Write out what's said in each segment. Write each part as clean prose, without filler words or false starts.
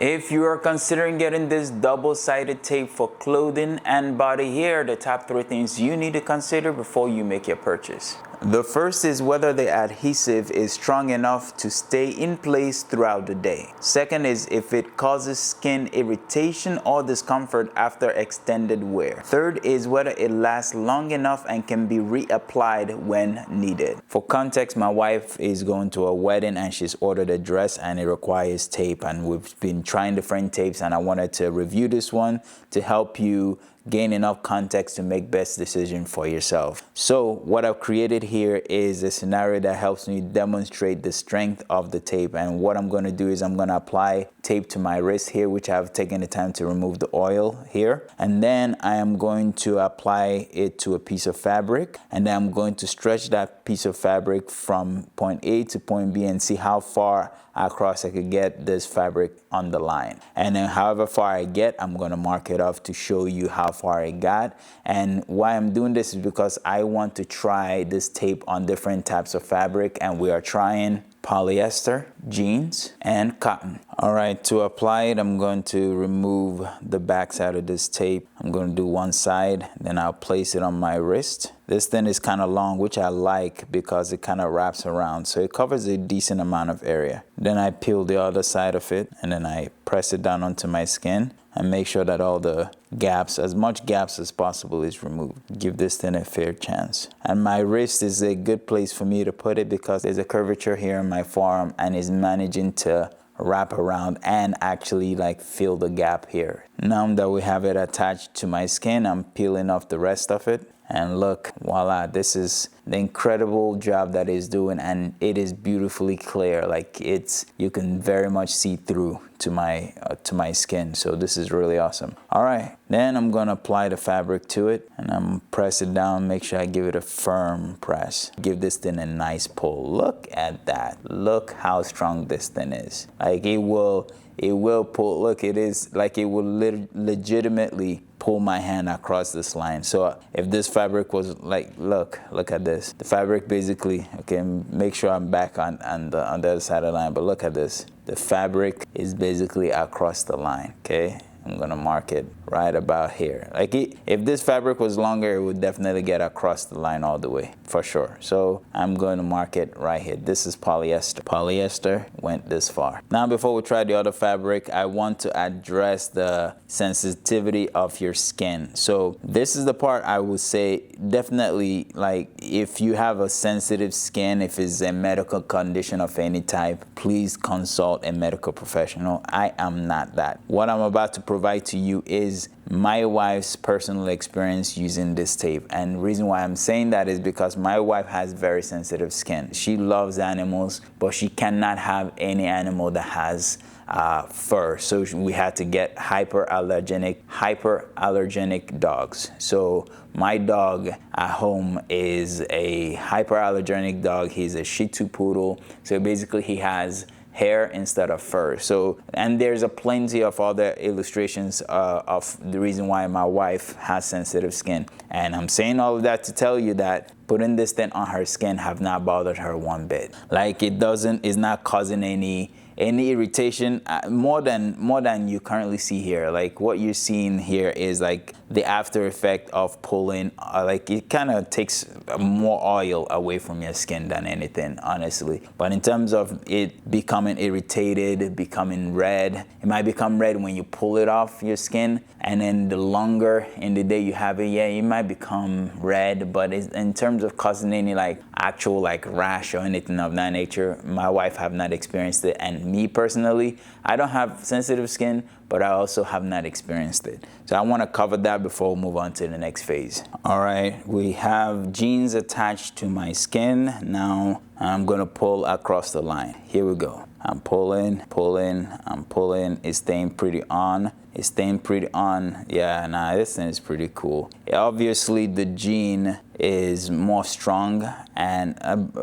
If you are considering getting this double-sided tape for clothing and body, here are the top 3 things you need to consider before you make your purchase. The first is whether the adhesive is strong enough to stay in place throughout the day. Second is if it causes skin irritation or discomfort after extended wear. Third is whether it lasts long enough and can be reapplied when needed. For context, my wife is going to a wedding and she's ordered a dress and it requires tape, and we've been trying different tapes, and I wanted to review this one to help you gain enough context to make best decision for yourself. So what I've created here is a scenario that helps me demonstrate the strength of the tape. And what I'm going to do is I'm going to apply tape to my wrist here, which I've taken the time to remove the oil here. And then I am going to apply it to a piece of fabric, and then I'm going to stretch that piece of fabric from point A to point B and see how far across I could get this fabric on the line. And then however far I get, I'm going to mark it off to show you how far I got. And why I'm doing this is because I want to try this tape on different types of fabric, and we are trying polyester, jeans, and cotton. All right, to apply it, I'm going to remove the back side of this tape. I'm going to do one side, then I'll place it on my wrist. This thing is kind of long, which I like because it kind of wraps around, so it covers a decent amount of area. Then I peel the other side of it, and then I press it down onto my skin and make sure that all the gaps, as much gaps as possible, is removed. Give this thing a fair chance. And my wrist is a good place for me to put it because there's a curvature here in my forearm and is managing to wrap around and actually like fill the gap here. Now that we have it attached to my skin, I'm peeling off the rest of it. And look, voila, this is the incredible job that it's doing, and it is beautifully clear. Like you can very much see through to my skin. So this is really awesome. All right, then I'm gonna apply the fabric to it, and I'm press it down. Make sure I give it a firm press. Give this thing a nice pull. Look at that. Look how strong this thing is. Like it will pull. Look, it is like it will legitimately pull my hand across this line. So if this fabric was like, look at this. The fabric basically, okay, make sure I'm back on the other side of the line, but look at this. The fabric is basically across the line, okay? I'm gonna mark it right about here. Like if this fabric was longer, it would definitely get across the line all the way, for sure. So I'm going to mark it right here. This is polyester. Polyester went this far. Now, before we try the other fabric, I want to address the sensitivity of your skin. So this is the part I would say definitely, like if you have a sensitive skin, if it's a medical condition of any type, please consult a medical professional. I am not that. What I'm about to provide to you is my wife's personal experience using this tape. And the reason why I'm saying that is because my wife has very sensitive skin. She loves animals, but she cannot have any animal that has fur. So we had to get hyperallergenic dogs. So my dog at home is a hyperallergenic dog. He's a Shih Tzu poodle. So basically he has hair instead of fur. So, and there's a plenty of other illustrations of the reason why my wife has sensitive skin. And I'm saying all of that to tell you that putting this thing on her skin have not bothered her one bit. Like it's not causing any irritation, more than you currently see here. Like what you're seeing here is like the after effect of pulling, like it kind of takes more oil away from your skin than anything, honestly. But in terms of it becoming irritated, becoming red, it might become red when you pull it off your skin, and then the longer in the day you have it, yeah, it might become red. But in terms of causing any like actual like rash or anything of that nature, my wife have not experienced it. And me personally, I don't have sensitive skin, but I also have not experienced it. So I want to cover that before we move on to the next phase. All right, we have jeans attached to my skin. Now I'm going to pull across the line. Here we go. I'm pulling, I'm pulling. It's staying pretty on. It's staying pretty on. Yeah, nah, this thing is pretty cool. Obviously, the jean is more strong, and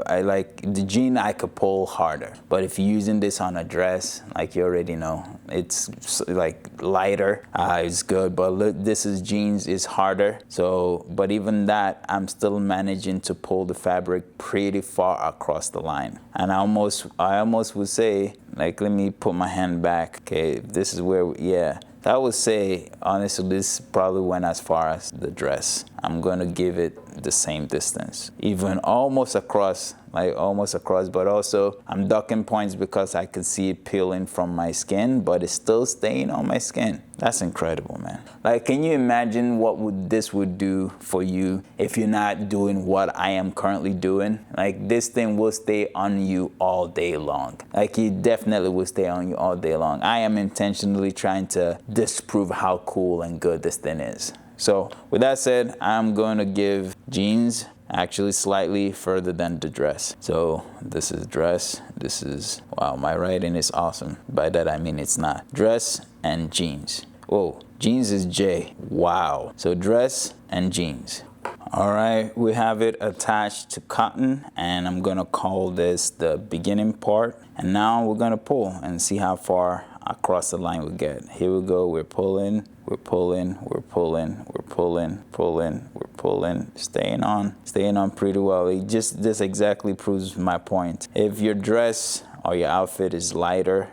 I like the jean. I could pull harder, but if you're using this on a dress, like you already know, it's like lighter. It's good, but this is jeans is harder. So, but even that, I'm still managing to pull the fabric pretty far across across the line. And I almost would say, like, let me put my hand back. Okay, this is where, yeah. I would say, honestly, this probably went as far as the dress. I'm gonna give it the same distance. Even almost across, but also I'm ducking points because I can see it peeling from my skin, but it's still staying on my skin. That's incredible, man. Like, can you imagine what this would do for you if you're not doing what I am currently doing? Like, this thing will stay on you all day long. Like, it definitely will stay on you all day long. I am intentionally trying to disprove how cool and good this thing is. So with that said, I'm going to give jeans actually slightly further than the dress. So this is dress. This is, wow, my writing is awesome. By that I mean it's not. Dress and jeans. Whoa, jeans is J. Wow. So dress and jeans. All right, we have it attached to cotton, and I'm gonna call this the beginning part. And now we're gonna pull and see how far across the line we get. Here we go, we're pulling, we're pulling, we're pulling, we're pulling, pulling, we're pulling, staying on pretty well. This exactly proves my point. If your dress or your outfit is lighter,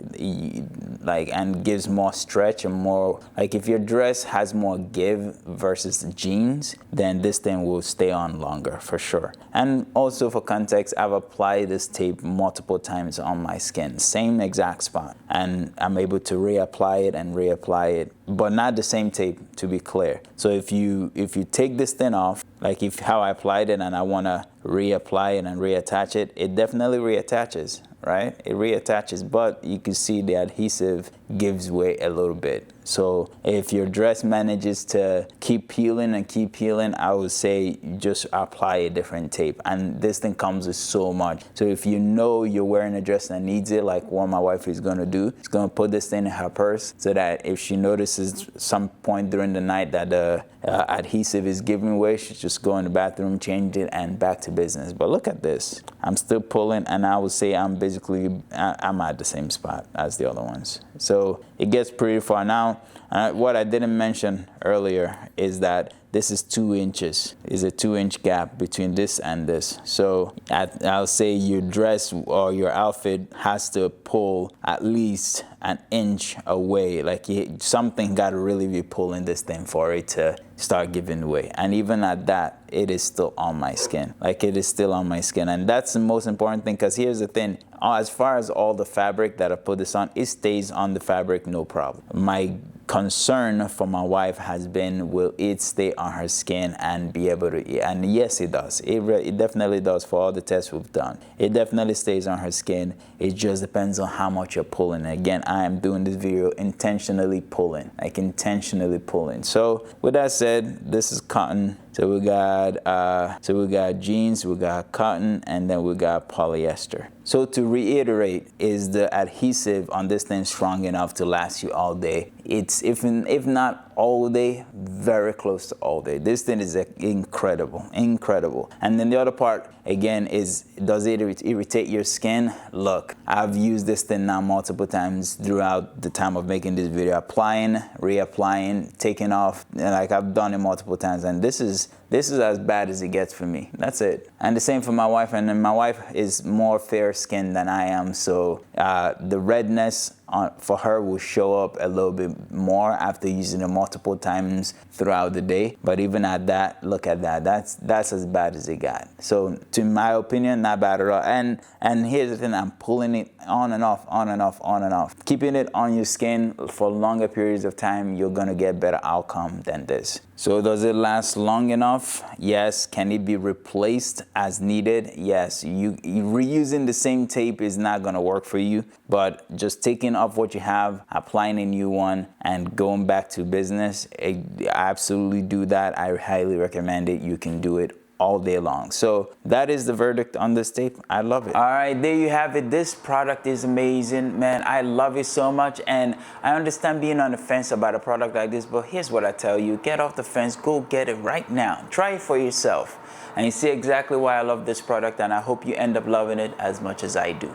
and gives more stretch and more, like if your dress has more give versus jeans, then this thing will stay on longer for sure. And also for context, I've applied this tape multiple times on my skin, same exact spot, and I'm able to reapply it, but not the same tape, to be clear. So if you take this thing off, like how I applied it, and I want to reapply it and reattach it, it definitely reattaches, right? It reattaches, but you can see the adhesive gives way a little bit. So if your dress manages to keep peeling, I would say just apply a different tape. And this thing comes with so much. So if you know you're wearing a dress that needs it, like what my wife is gonna do, she's gonna put this thing in her purse so that if she notices some point during the night that the adhesive is giving way, she's just go in the bathroom, change it, and back to business. But look at this. I'm still pulling, and I would say I'm at the same spot as the other ones. So it gets pretty far now. What I didn't mention earlier is that this is 2 inches. Is a 2-inch gap between this and this. So I'll say your dress or your outfit has to pull at least an inch away. Like something got to really be pulling this thing for it to start giving way. And even at that, it is still on my skin. Like it is still on my skin. And that's the most important thing, because here's the thing. As far as all the fabric that I put this on, it stays on the fabric, no problem. My concern for my wife has been, will it stay on her skin and be able to, and yes, it does. It definitely does. For all the tests we've done, it definitely stays on her skin. It just depends on how much you're pulling. Again, I am doing this video intentionally pulling, like intentionally pulling. So with that said, this is cotton. So we got jeans, we got cotton, and then we got polyester. So to reiterate, is the adhesive on this thing strong enough to last you all day? It's, if not all day, very close to all day. This thing is incredible. And then the other part, again, is does it irritate your skin? Look, I've used this thing now multiple times throughout the time of making this video, applying, reapplying, taking off, like I've done it multiple times, and this is as bad as it gets for me. That's it. And the same for my wife, and then my wife is more fair skinned than I am, so the redness for her will show up a little bit more after using it multiple times throughout the day. But even at that, look at that. That's as bad as it got. So to my opinion, not bad at all. And here's the thing, I'm pulling it on and off, on and off, on and off. Keeping it on your skin for longer periods of time, you're gonna get better outcome than this. So does it last long enough? Yes. Can it be replaced as needed? Yes. You reusing the same tape is not gonna work for you, but just taking off what you have, applying a new one, and going back to business, absolutely do that. I highly recommend it. You can do it all day long. So that is the verdict on this tape. I love it. All right, there you have it. This product is amazing, man. I love it so much, and I understand being on the fence about a product like this, but here's what I tell you. Get off the fence. Go get it right now. Try it for yourself, and you see exactly why I love this product, and I hope you end up loving it as much as I do.